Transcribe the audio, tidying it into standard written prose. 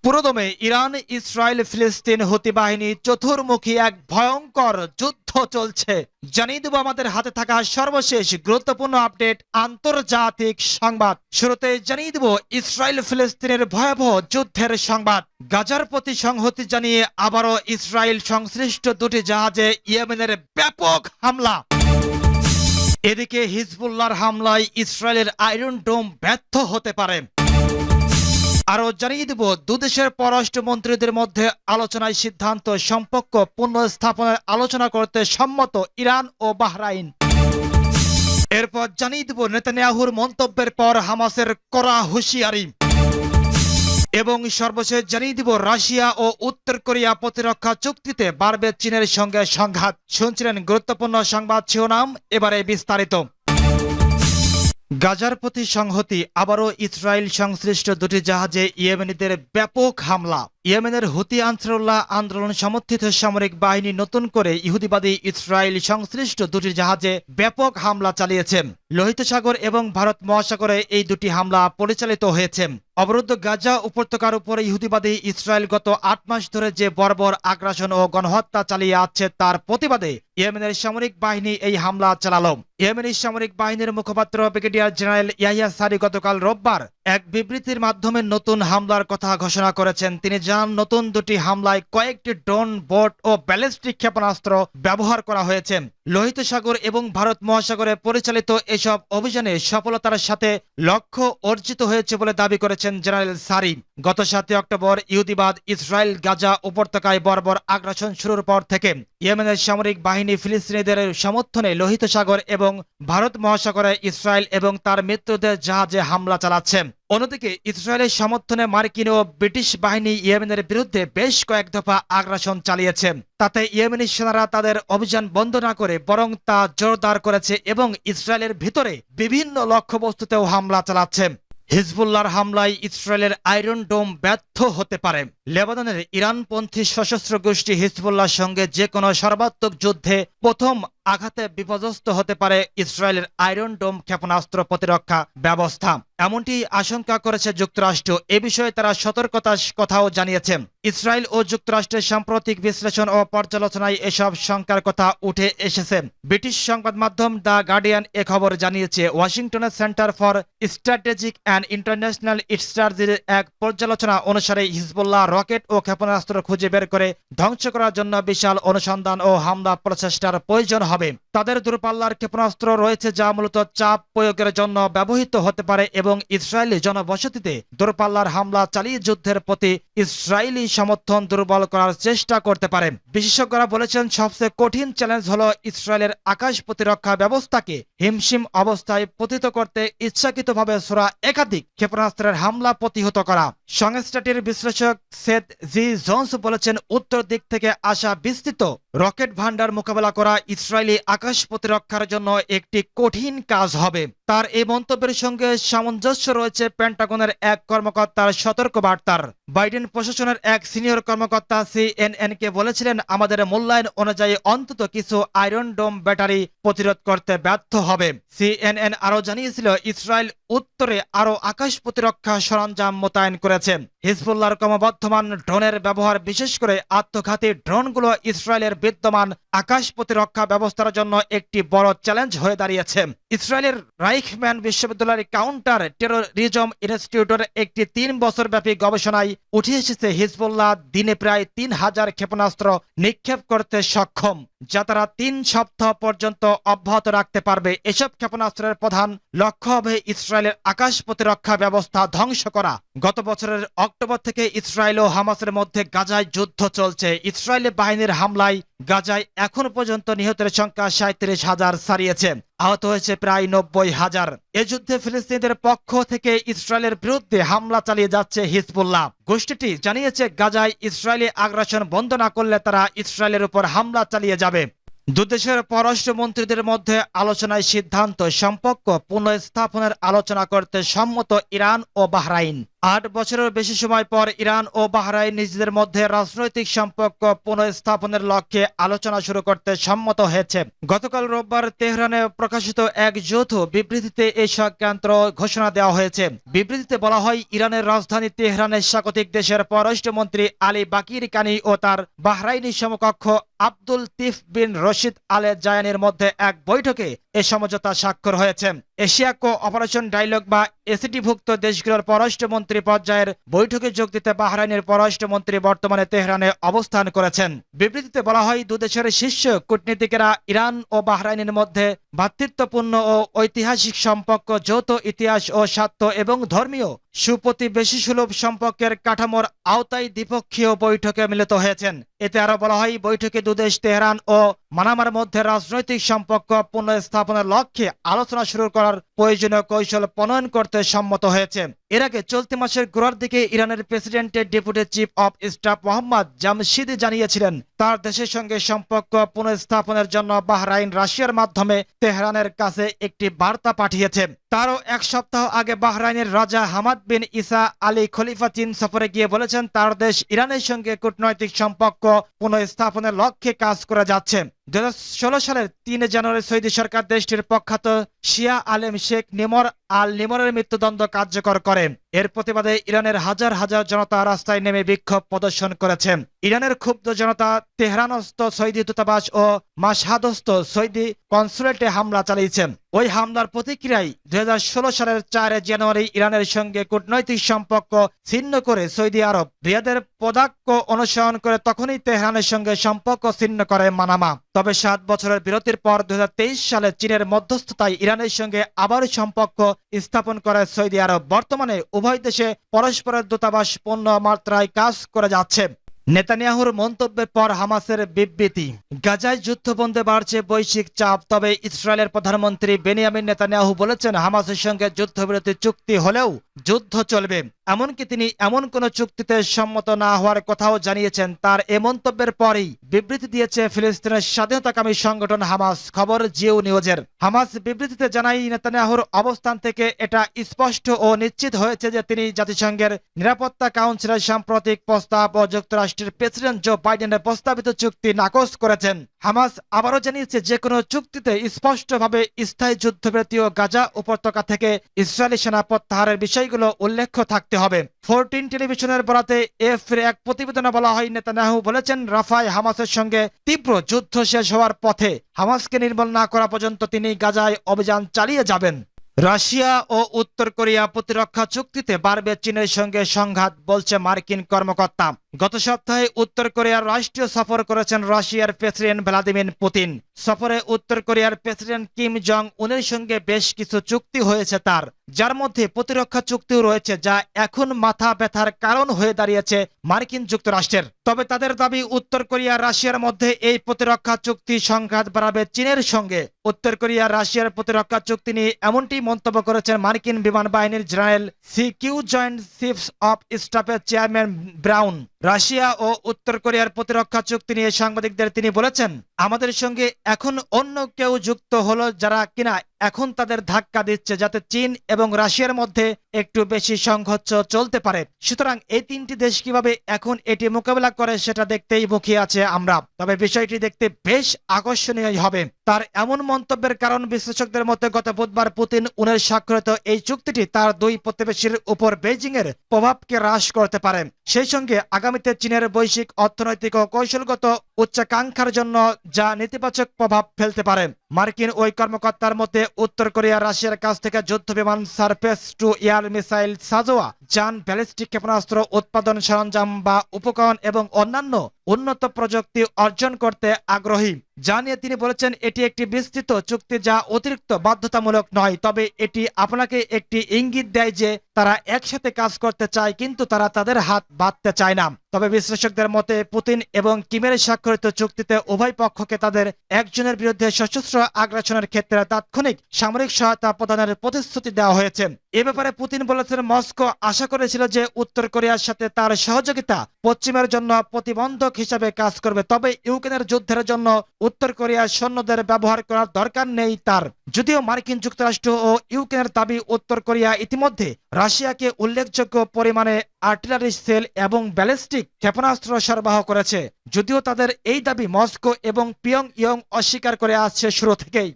পুরোদমে Iran, Israel, ফিলিস্তিন হুতি বাহিনী চতুর্মুখী এক ভয়ঙ্কর যুদ্ধ চলছে। জানিয়ে দেব আমাদের হাতে থাকা সর্বশেষ গুরুত্বপূর্ণ আপডেট আন্তর্জাতিক সংবাদ। শুরুতে জানিয়ে দেব ইসরায়েল ফিলিস্তিনের ভয়াবহ যুদ্ধের সংবাদ। গাজার প্রতি সংহতি জানিয়ে আবারও ইসরায়েল সংশ্লিষ্ট দুটি জাহাজে ইয়েমেনের ব্যাপক হামলা। এদিকে হিজবুল্লাহর হামলায় ইসরায়েলের আয়রন ডোম ব্যর্থ হতে পারে। আরও জানিয়ে দেব দুদেশের পররাষ্ট্রমন্ত্রীদের মধ্যে আলোচনায় সিদ্ধান্ত, সম্পর্ক পুনঃস্থাপনের আলোচনা করতে সম্মত ইরান ও বাহরাইন। এরপর জানিয়ে দেব নেতানিয়াহুর মন্তব্যের পর হামাসের কড়া হুঁশিয়ারি। এবং সর্বশেষ জানিয়ে দিব রাশিয়া ও উত্তর কোরিয়া প্রতিরক্ষা চুক্তিতে বাড়বে চীনের সঙ্গে সংঘাত। শুনছিলেন গুরুত্বপূর্ণ সংবাদ শিরোনাম, এবারে বিস্তারিত। গাজার প্রতি সংহতি, আবারও ইসরায়েল সংশ্লিষ্ট দুটি জাহাজে ইয়েমেনিদের ব্যাপক হামলা। ইয়েমেনের হুতি আনসারুল্লাহ আন্দোলন সমর্থিত সামরিক বাহিনী নতুন করে ইহুদিবাদী ইসরায়েল সংশ্লিষ্ট দুটি জাহাজে ব্যাপক হামলা চালিয়েছে। লোহিত সাগর এবং ভারত মহাসাগরে এই দুটি হামলা পরিচালিত হয়েছে। অবরুদ্ধ গাজা উপত্যকার উপর ইহুদিবাদী ইসরায়েল গত ৮ মাস ধরে যে বর্বর আগ্রাসন ও গণহত্যা চালিয়ে আসছে তার প্রতিবাদে ইয়েমেনের সামরিক বাহিনী এই হামলা চালালো। ইয়েমেনি সামরিক বাহিনীর মুখপাত্র ব্রিগেডিয়ার জেনারেল ইয়াহিয়া সারি গতকাল রোববার এক বিবৃতির মাধ্যমে নতুন হামলার কথা ঘোষণা করেছেন। তিনি জানান, নতুন দুটি হামলায় কয়েকটি ড্রোন, বোট ও ব্যালিস্টিক ক্ষেপণাস্ত্র ব্যবহার করা হয়েছে। লোহিত সাগর এবং ভারত মহাসাগরে পরিচালিত এসব অভিযানে সফলতার সাথে লক্ষ্য অর্জিত হয়েছে বলে দাবি করেছেন জেনারেল সারি। গত ৭ অক্টোবর ইহুদিবাদ ইসরায়েল গাজা উপত্যকায় বর্বর আগ্রাসন শুরুর পর থেকে ইয়েমেনের সামরিক বাহিনী ফিলিস্তিনিদের সমর্থনে লোহিত সাগর এবং ভারত মহাসাগরে ইসরায়েল এবং তার মিত্রদের জাহাজে হামলা চালাচ্ছে। অন্যদিকে ইসরায়েলের সমর্থনে মার্কিন ও ব্রিটিশ বাহিনী ইয়েমেনের বিরুদ্ধে বেশ কয়েক দফা আগ্রাসন চালিয়েছে। তাতে ইয়েমেনি সেনারা তাদের অভিযান বন্ধ না করে বরং তা জোরদার করেছে এবং ইসরায়েলের ভিতরে বিভিন্ন লক্ষ্যবস্তুতেও হামলা চালাচ্ছে। হিজবুল্লাহর হামলায় ইসরায়েলের আয়রন ডোম ব্যর্থ হতে পারে। লেবাননের ইরানপন্থী সশস্ত্র গোষ্ঠী হিজবুল্লাহর সঙ্গে যে কোনো সর্বাত্মক যুদ্ধে প্রথম আঘাতে বিপর্যস্ত হতে পারে ইসরায়েলের আয়রন ডোম ক্ষেপণাস্ত্র প্রতিরক্ষা ব্যবস্থা, এমনটি আশঙ্কা করেছে যুক্তরাষ্ট্র। এ বিষয়ে তারা সতর্কতার কথাও জানিয়েছে। ইসরায়েল ও যুক্তরাষ্ট্রের সাম্প্রতিক বিশ্লেষণ ও পর্যালোচনায় এসব শঙ্কার কথা উঠে এসেছে। ব্রিটিশ সংবাদ মাধ্যম দ্য গার্ডিয়ান এ খবর জানিয়েছে। ওয়াশিংটনের center for strategic and international স্ট্র্যাটেজির এক পর্যালোচনা অনুসারে হিজবুল্লাহ রকেট ও ক্ষেপণাস্ত্র খুঁজে বের করে ধ্বংস করার জন্য বিশাল অনুসন্ধান ও হামলা প্রচেষ্টার প্রয়োজন হবে। তাদের দূরপাল্লার ক্ষেপণাস্ত্র রয়েছে যা মূলত চাপ প্রয়োগের জন্য ব্যবহৃত হতে পারে এবং ইসরায়েলি জনবসতিতে দূরপাল্লার হামলা চালিয়ে যুদ্ধের প্রতি ইসরায়েলি সমর্থন দুর্বল করার চেষ্টা করতে পারে। বিশেষজ্ঞরা বলেছেন, সবচেয়ে কঠিন চ্যালেঞ্জ হলো ইসরায়েলের আকাশ প্রতিরক্ষা ব্যবস্থাকে হিমশিম অবস্থায় পতিত করতে ইচ্ছাকৃতভাবে ছোড়া একাধিক ক্ষেপণাস্ত্রের হামলা প্রতিহত করা। সংস্থাটির বিশ্লেষক সেথ জি জোন্স বলেছেন, উত্তর দিক থেকে আসা বিস্তৃত রকেট ভান্ডার মোকাবেলা করা ইসরায়েলি আকাশ প্রতিরক্ষার জন্য একটি কঠিন কাজ হবে। তার এই মন্তব্যের সঙ্গে সামঞ্জস্য রয়েছে পেন্টাগনের এক কর্মকর্তার সতর্কবার্তার। বাইডেন প্রশাসনের এক সিনিয়র কর্মকর্তা সিএনএনকে বলেছিলেন, আমাদের মূল্যায়ন অনুযায়ী অন্তত কিছু আয়রন ডোম ব্যাটারি প্রতিরোধ করতে ব্যর্থ হবে। সিএনএন আরও জানিয়েছিল, ইসরায়েল উত্তরে আরও আকাশ প্রতিরক্ষা সরঞ্জাম মোতায়েন করেছে। হিজবুল্লাহর ক্রমবর্ধমান ড্রোনের ব্যবহার, বিশেষ করে আত্মঘাতী ড্রোনগুলো ইসরায়েলের বিদ্যমান আকাশ প্রতিরক্ষা ব্যবস্থার জন্য একটি বড় চ্যালেঞ্জ হয়ে দাঁড়িয়েছে। ইসরায়েলের রাইখম্যান বিশ্ববিদ্যালয়ের কাউন্টার টেরোরিজম ইনস্টিটিউটের একটি ৩ বছরব্যাপী গবেষণায় উঠে এসেছে, হিজবুল্লাহ দিনে প্রায় ৩,০০০ ক্ষেপণাস্ত্র নিক্ষেপ করতে সক্ষম, যা তারা ৩ সপ্তাহ পর্যন্ত অব্যাহত রাখতে পারবে। এসব ক্ষেপণাস্ত্রের প্রধান লক্ষ্য হবে ইসরায়েলের আকাশ প্রতিরক্ষা ব্যবস্থা ধ্বংস করা। গত বছরের অক্টোবর থেকে ইসরায়েল ও হামাসের মধ্যে গাজায় যুদ্ধ চলছে। ইসরায়েলি বাহিনীর হামলায় গাজায় এখন পর্যন্ত নিহতের সংখ্যা ৩৭,০০০ ছাড়িয়েছে, আহত হয়েছে প্রায় ৯০,০০০। এ যুদ্ধে ফিলিস্তিনিদের পক্ষ থেকে ইসরায়েলের বিরুদ্ধে হামলা চালিয়ে যাচ্ছে হিজবুল্লাহ। গোষ্ঠীটি জানিয়েছে, গাজায় ইসরায়েলি আগ্রাসন বন্ধ না করলে তারা ইসরায়েলের উপর হামলা চালিয়ে যাবে। দুদেশের পররাষ্ট্রমন্ত্রীদের মধ্যে আলোচনায় সিদ্ধান্ত, সম্পর্ক পুনঃস্থাপনের আলোচনা করতে সম্মত ইরান ও বাহরাইন। 8 বছরের বেশি সময় পর ইরান ও বাহরাইন নিজেদের মধ্যে রাজনৈতিক সম্পর্ক পুনঃস্থাপনের লক্ষ্যে আলোচনা শুরু করতে সম্মত হয়েছে। গতকাল রোববার তেহরানে প্রকাশিত এক যৌথ বিবৃতিতে এই সংক্রান্ত ঘোষণা দেওয়া হয়েছে। বিবৃতিতে বলা হয়, ইরানের রাজধানী তেহরানের স্বাগতিক দেশের পররাষ্ট্রমন্ত্রী আলী বাকির কানি ও তার বাহরাইনি সমকক্ষ আব্দুল তিফ বিন রশিদ আলে জায়ানির মধ্যে এক বৈঠকে এ সমঝোতা স্বাক্ষর হয়েছে। এশিয়া কোঅপারেশন ডায়ালগ বা এসিটিভুক্ত দেশগুলোর পররাষ্ট্রমন্ত্রী পর্যায়ের বৈঠকে যোগ দিতে বাহরাইনের পররাষ্ট্রমন্ত্রী বর্তমানে তেহরানে অবস্থান করেছেন। বিবৃতিতে বলা হয়, দুদেশের শীর্ষ কূটনীতিকেরা ইরান ও বাহরাইনের মধ্যে ভ্রাতৃত্বপূর্ণ ও ঐতিহাসিক সম্পর্ক, যৌথ ইতিহাস ও স্বার্থ এবং ধর্মীয় সুপ্রতিবেশীসুলভ সম্পর্কের কাঠামোর আওতায় দ্বিপক্ষীয় বৈঠকে মিলিত হয়েছেন। এতে আরো বলা হয়, বৈঠকে দুদেশ তেহরান ও মানামার মধ্যে রাজনৈতিক সম্পর্ক পুনঃস্থাপনের লক্ষ্যে আলোচনা শুরু করার প্রয়োজনীয় কৌশল প্রণয়ন করতে সম্মত হয়েছে। এর আগে চলতি মাসের গোড়ার দিকে ইরানের প্রেসিডেন্টের deputy chief of staff Mohammad জামশিদি জানিয়েছিলেন, তার দেশের সঙ্গে সম্পর্ক পুনঃস্থাপনের জন্য বাহরাইন রাশিয়ার মাধ্যমে তেহরানের কাছে একটি বার্তা পাঠিয়েছে। তারও এক সপ্তাহ আগে বাহরাইনের রাজা হামাদ বিন ইসা আলী খলিফা চীন সফরে গিয়ে বলেছেন, তার দেশ ইরানের সঙ্গে কূটনৈতিক সম্পর্ক পুনঃস্থাপনের লক্ষ্যে কাজ করে যাচ্ছে। 2016 সালের 3 জানুয়ারি সৌদি সরকার দেশটির প্রখ্যাত শিয়া আলেম শেখ নিমর আল নিমরের মৃত্যুদণ্ড কার্যকর করে। এর প্রতিবাদে ইরানের হাজার হাজার জনতা রাস্তায় নেমে বিক্ষোভ প্রদর্শন করেছে। ইরানের ক্ষুব্ধ জনতা তেহরানস্থ সৌদি দূতাবাস ও মাশহাদস্থ সৌদি কনসুলেটে হামলা চালিয়েছে। ওই হামলার প্রতিক্রিয়ায় 2016 সালের 4 জানুয়ারি ইরানের সঙ্গে কূটনৈতিক সম্পর্ক ছিন্ন করে সৌদি আরব রিয়াদের পদাঙ্ক অনুসরণ করে তখনই তেহরানের সঙ্গে সম্পর্ক ছিন্ন করে মানামা। তবে 7 বছরের বিরতির পর 2023 সালে চীনের মধ্যস্থতায় ইরানের সঙ্গে আবার সম্পর্ক স্থাপন করে সৌদি আরব। বর্তমানে উভয় দেশে পরস্পরের দূতাবাস পূর্ণ মাত্রায় কাজ করে যাচ্ছে। নেতানিয়াহুর মন্তব্যের পর হামাসের বিবৃতি। গাজায় যুদ্ধবন্ধে বাড়ছে বৈশ্বিক চাপ, তবে ইসরায়েলের প্রধানমন্ত্রী বেনিয়ামিন নেতানিয়াহু বলেছেন, হামাসের সঙ্গে যুদ্ধবিরতি চুক্তি হলেও যুদ্ধ চলবে। এমনকি তিনি এমন কোন চুক্তিতে সম্মত না হওয়ার কথাও জানিয়েছেন। তার এ মন্তব্যের পরেই বিবৃতি দিয়েছে ফিলিস্তিনের স্বাধীনতাকামী সংগঠন হামাস। খবর জিও নিউজের। হামাস বিবৃতিতে জানায়, নেতানিয়াহুর অবস্থান থেকে এটা স্পষ্ট ও নিশ্চিত হয়েছে যে তিনি জাতিসংঘের নিরাপত্তা কাউন্সিলের সাম্প্রতিক প্রস্তাব ও যুক্তরাষ্ট্রের প্রেসিডেন্ট জো বাইডেনের প্রস্তাবিত চুক্তি নাকচ করেছেন। হামাস আবারও জানিয়েছে, যে কোনো চুক্তিতে স্পষ্টভাবে স্থায়ী যুদ্ধবিরতি ও গাজা উপত্যকা থেকে ইসরায়েলি সেনা প্রত্যাহারের বিষয়গুলো উল্লেখ থাকতে হবে। 14 টেলিভিশনের বরাতে এফের এক প্রতিবেদনে বলা হয়, নেতানিয়াহু বলেছেন, রাফায় হামাসের সঙ্গে তীব্র যুদ্ধ শেষ হওয়ার পথে হামাসকে নির্মূল না করা পর্যন্ত তিনি গাজায় অভিযান চালিয়ে যাবেন। রাশিয়া ও উত্তর কোরিয়া প্রতিরক্ষা চুক্তিতে বাড়বে চীনের সঙ্গে সংঘাত, বলছে মার্কিন কর্মকর্তা। গত সপ্তাহে উত্তর কোরিয়ার রাষ্ট্রীয় সফর করেছেন রাশিয়ার প্রেসিডেন্ট ভ্লাদিমির পুতিন। সফরে উত্তর কোরিয়ার প্রেসিডেন্ট কিম জং উনের সঙ্গে বেশ কিছু চুক্তি হয়েছে তার, যার মধ্যে প্রতিরক্ষা চুক্তিও রয়েছে, যা এখন মাথা ব্যথার কারণ হয়ে দাঁড়িয়েছে মার্কিন যুক্তরাষ্ট্রের। তবে তাদের দাবি, উত্তর কোরিয়া রাশিয়ার মধ্যে এই প্রতিরক্ষা চুক্তি সংঘাত বাড়াবে চীনের সঙ্গে। উত্তর কোরিয়া রাশিয়ার প্রতিরক্ষা চুক্তি নিয়ে এমনটি মন্তব্য করেছেন মার্কিন বিমান বাহিনীর জেনারেল সিকিউ জয়েন্ট চিফস অফ স্টাফের চেয়ারম্যান ব্রাউন। রাশিয়া ও উত্তর কোরিয়ার প্রতিরক্ষা চুক্তি নিয়ে সাংবাদিকদের তিনি বলেছেন, আমাদের সঙ্গে এখন অন্য কেউ যুক্ত হলো যারা কিনা এখন তাদের ধাক্কা দিচ্ছে যাতে চীন এবং রাশিয়ার মধ্যে একটু বেশি সংঘর্ষ চলতে পারে। সুতরাং এই তিনটি দেশ কিভাবে এখন এটি মোকাবেলা করে সেটা দেখতেই মুখিয়ে আছে আমরা। তবে বিষয়টি দেখতে বেশ আকর্ষণীয় হবে। তার এমন মন্তব্যের কারণ বিশ্লেষকদের মতে গত বুধবার পুতিন উনের স্বাক্ষরিত এই চুক্তিটি তার দুই প্রতিবেশীর উপর বেইজিং এর প্রভাবকে হ্রাস করতে পারে। সেই সঙ্গে আগামীতে চীনের বৈশ্বিক অর্থনৈতিক ও কৌশলগত উচ্চাকাঙ্ক্ষার জন্য যা নেতিবাচক প্রভাব ফেলতে পারে। মার্কিন ওই কর্মকর্তার মতে উত্তর কোরিয়া রাশিয়ার কাছ থেকে যুদ্ধ বিমান, সারফেস টু এয়ার মিসাইল, সাজোয়া যান, ব্যালিস্টিক ক্ষেপণাস্ত্র উৎপাদন সরঞ্জাম বা উপকরণ এবং অন্যান্য উন্নত প্রযুক্তি অর্জন করতে আগ্রহী। যা নিয়ে তিনি বলেছেন, এটি একটি বিস্তৃত চুক্তি যা অতিরিক্ত বাধ্যতামূলক নয়, তবে এটি আপনাকে একটি ইঙ্গিত দেয় যে তারা একসাথে কাজ করতে চায়, কিন্তু তারা তাদের হাত বাঁধতে চায় না। তবে বিশ্লেষকদের মতে পুতিন এবং কিমের স্বাক্ষরিত চুক্তিতে উভয় পক্ষকে তাদের একজনের বিরুদ্ধে সশস্ত্র আগ্রাসনের ক্ষেত্রে তাৎক্ষণিক সামরিক সহায়তা প্রদানের প্রতিশ্রুতি দেওয়া হয়েছে। এ ব্যাপারে পুতিন বলেছেন, মস্কো আশা করেছিল যে উত্তর কোরিয়ার সাথে তার সহযোগিতা পশ্চিমের জন্য প্রতিবন্ধক হিসাবে কাজ করবে, তবে ইউক্রেনের যুদ্ধের জন্য উত্তর কোরিয়ার সৈন্যদের ব্যবহার করার দরকার নেই তার। যদিও মার্কিন যুক্তরাষ্ট্র ও ইউক্রেনের দাবি উত্তর কোরিয়া ইতিমধ্যে রাশিয়াকে উল্লেখযোগ্য পরিমাণে আর্টিলারি সেল এবং ব্যালিস্টিক ক্ষেপণাস্ত্র সরবরাহ করেছে, যদিও তাদের এই দাবি মস্কো এবং পিয়ংইয়ং অস্বীকার করে আসছে শুরু থেকেই।